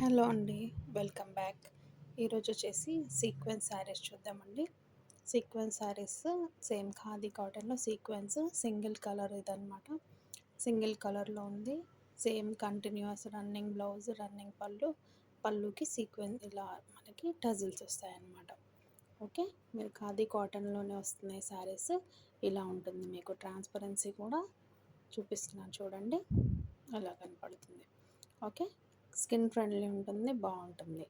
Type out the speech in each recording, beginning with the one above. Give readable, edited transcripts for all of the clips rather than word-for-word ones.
Hello అండి. Welcome back. ఈరోజు వచ్చేసి సీక్వెన్స్ శారీస్ చూద్దామండి. సీక్వెన్స్ శారీస్ సేమ్ ఖాదీ కాటన్లో సీక్వెన్స్ సింగిల్ కలర్ ఇదనమాట. సింగిల్ కలర్లో ఉంది. Same continuous running blouse, running పళ్ళుకి సీక్వెన్స్ ఇలా మనకి టజిల్స్ వస్తాయన్నమాట. ఓకే, మీరు ఖాదీ కాటన్లోనే వస్తున్నాయి శారీస్. ఇలా ఉంటుంది, మీకు ట్రాన్స్పరెన్సీ కూడా చూపిస్తున్నాను చూడండి, అలా కనపడుతుంది. ఓకే, స్కిన్ ఫ్రెండ్లీ ఉంటుంది, బాగుంటుంది.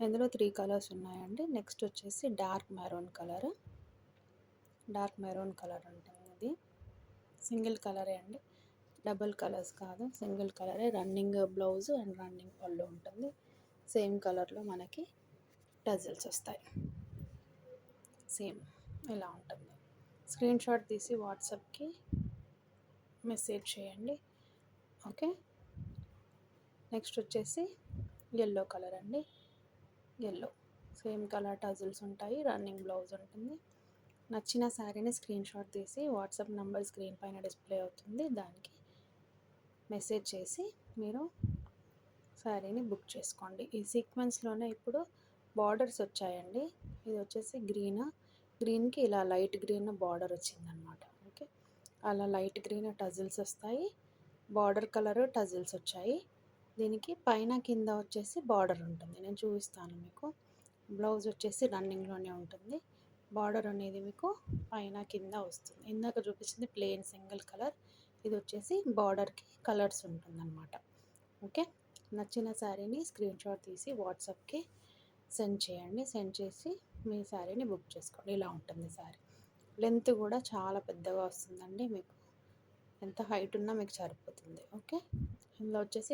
ఇందులో 3 కలర్స్ ఉన్నాయండి. నెక్స్ట్ వచ్చేసి డార్క్ మెరూన్ కలర్ ఉంటుంది. ఇది సింగిల్ కలరే అండి, డబుల్ కలర్స్ కాదు, సింగిల్ కలరే. రన్నింగ్ బ్లౌజ్ అండ్ రన్నింగ్ పళ్ళు ఉంటుంది. సేమ్ కలర్లో మనకి టజిల్స్ వస్తాయి. సేమ్ ఇలా ఉంటుంది. స్క్రీన్ షాట్ తీసి వాట్సాప్కి మెసేజ్ చేయండి. ఓకే, నెక్స్ట్ వచ్చేసి ఎల్లో కలర్ అండి. ఎల్లో సేమ్ కలర్ టజిల్స్ ఉంటాయి, రన్నింగ్ బ్లౌజ్ ఉంటుంది. నచ్చిన శారీని స్క్రీన్ షాట్ తీసి వాట్సాప్ నెంబర్ స్క్రీన్ పైన డిస్ప్లే అవుతుంది, దానికి మెసేజ్ చేసి మీరు శారీని బుక్ చేసుకోండి. ఈ సీక్వెన్స్లోనే ఇప్పుడు బార్డర్స్ వచ్చాయండి. ఇది వచ్చేసి గ్రీన్కి ఇలా లైట్ గ్రీన్ బార్డర్ వచ్చిందనమాట. ఓకే, అలా లైట్ గ్రీన్ టజిల్స్ వస్తాయి, బార్డర్ కలర్ టజిల్స్ వచ్చాయి. దీనికి పైన కింద వచ్చేసి బార్డర్ ఉంటుంది, నేను చూపిస్తాను మీకు. బ్లౌజ్ వచ్చేసి రన్నింగ్లోనే ఉంటుంది, బార్డర్ అనేది మీకు పైన కింద వస్తుంది. ఇందాక చూపించింది ప్లెయిన్ సింగిల్ కలర్, ఇది వచ్చేసి బార్డర్కి కలర్స్ ఉంటుందన్నమాట. ఓకే, నచ్చిన శారీని స్క్రీన్ షాట్ తీసి వాట్సాప్కి సెండ్ చేయండి. సెండ్ చేసి మీ శారీని బుక్ చేసుకోండి. ఇలా ఉంటుంది శారీ. లెంత్ కూడా చాలా పెద్దగా వస్తుందండి, మీకు ఎంత హైట్ ఉన్నా మీకు సరిపోతుంది. ఓకే, ఇందులో వచ్చేసి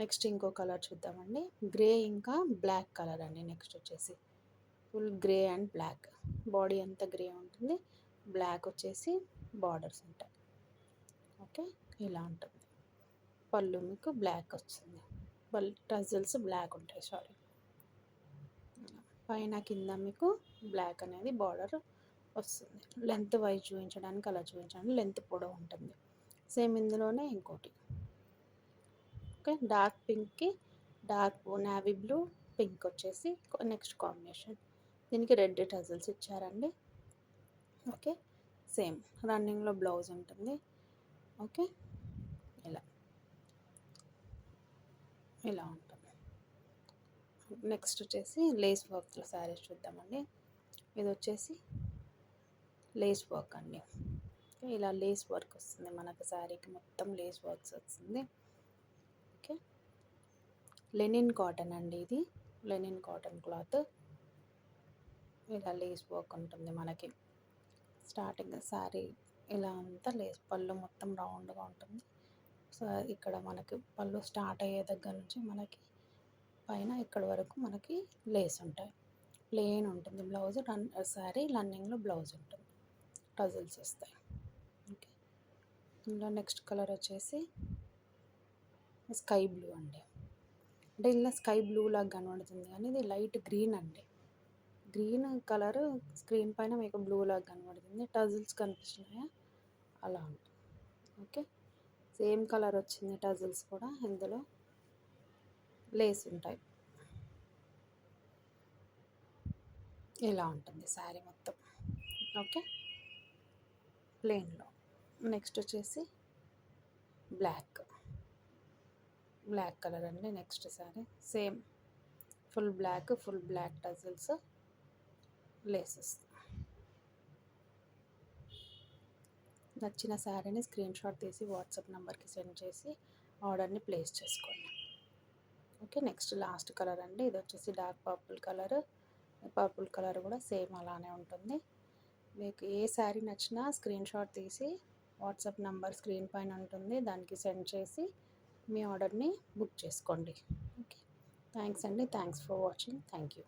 నెక్స్ట్ ఇంకో కలర్ చూద్దామండి. గ్రే ఇంకా బ్లాక్ కలర్ అండి. నెక్స్ట్ వచ్చేసి full grey and black, body అంతా గ్రే ఉంటుంది, బ్లాక్ వచ్చేసి బార్డర్స్ ఉంటాయి. ఓకే, ఇలా ఉంటుంది. పళ్ళు మీకు బ్లాక్ వస్తుంది, టజిల్స్ బ్లాక్ ఉంటాయి, సారీ. పైన కింద మీకు బ్లాక్ అనేది బార్డర్ వస్తుంది. లెంత్ వైజ్ చూపించడానికి అలా చూపించండి, లెంత్ పొడవు ఉంటుంది. సేమ్ ఇందులోనే ఇంకోటి. ఓకే, డార్క్ పింక్కి డార్క్ నేవీ బ్లూ పింక్ వచ్చేసి నెక్స్ట్ కాంబినేషన్. దీనికి రెడ్ టజిల్స్ ఇచ్చారండి. ఓకే, సేమ్ రన్నింగ్లో బ్లౌజ్ ఉంటుంది. ఓకే, ఇలా ఉంటుంది. నెక్స్ట్ వచ్చేసి లేస్ వర్క్ శారీస్ చూద్దామండి. ఇది వచ్చేసి లేస్ వర్క్ అండి. ఇలా లేస్ వర్క్ వస్తుంది మనకు, శారీకి మొత్తం లేస్ వర్క్స్ వస్తుంది. ఓకే, లెనిన్ కాటన్ అండి, ఇది లెనిన్ కాటన్ క్లాత్. ఇలా లేస్ వర్క్ ఉంటుంది మనకి. స్టార్టింగ్ శారీ ఇలా అంతా లేస్, పళ్ళు మొత్తం రౌండ్గా ఉంటుంది. సో ఇక్కడ మనకి పళ్ళు స్టార్ట్ అయ్యే దగ్గర నుంచి మనకి పైన ఇక్కడ వరకు మనకి లేస్ ఉంటాయి. ప్లెయిన్ ఉంటుంది బ్లౌజ్, శారీ రన్నింగ్లో బ్లౌజ్ ఉంటుంది, టజిల్స్ వస్తాయి. ఓకే, ఇందులో నెక్స్ట్ కలర్ వచ్చేసి స్కై బ్లూ అండి. అంటే ఇలా స్కై బ్లూ లాగా కనబడుతుంది కానీ ఇది లైట్ గ్రీన్ అండి. గ్రీన్ కలర్ స్క్రీన్ పైన మీకు బ్లూ లాగా కనబడుతుంది, టజిల్స్ కనిపిస్తున్నాయా, అలా ఉంటుంది. ఓకే, సేమ్ కలర్ వచ్చింది టజిల్స్ కూడా. ఇందులో లేస్ ఉంటాయి. ఇలా ఉంటుంది శారీ మొత్తం. ఓకే, ప్లెయిన్లో. నెక్స్ట్ వచ్చేసి బ్లాక్ కలర్ అండి. Next sari same full black tassels, laces. నచ్చిన శారీని స్క్రీన్ షాట్ తీసి వాట్సాప్ నెంబర్కి సెండ్ చేసి ఆర్డర్ని ప్లేస్ చేసుకోండి. ఓకే, నెక్స్ట్ లాస్ట్ కలర్ అండి. ఇది వచ్చేసి డార్క్ పర్పుల్ కలర్ కూడా సేమ్ అలానే ఉంటుంది. మీకు ఏ శారీ నచ్చినా స్క్రీన్ షాట్ తీసి వాట్సాప్ నెంబర్ స్క్రీన్ పైన ఉంటుంది, దానికి సెండ్ చేసి మీ ఆర్డర్ని బుక్ చేసుకోండి. ఓకే, థ్యాంక్స్ అండి, thanks for watching, thank you.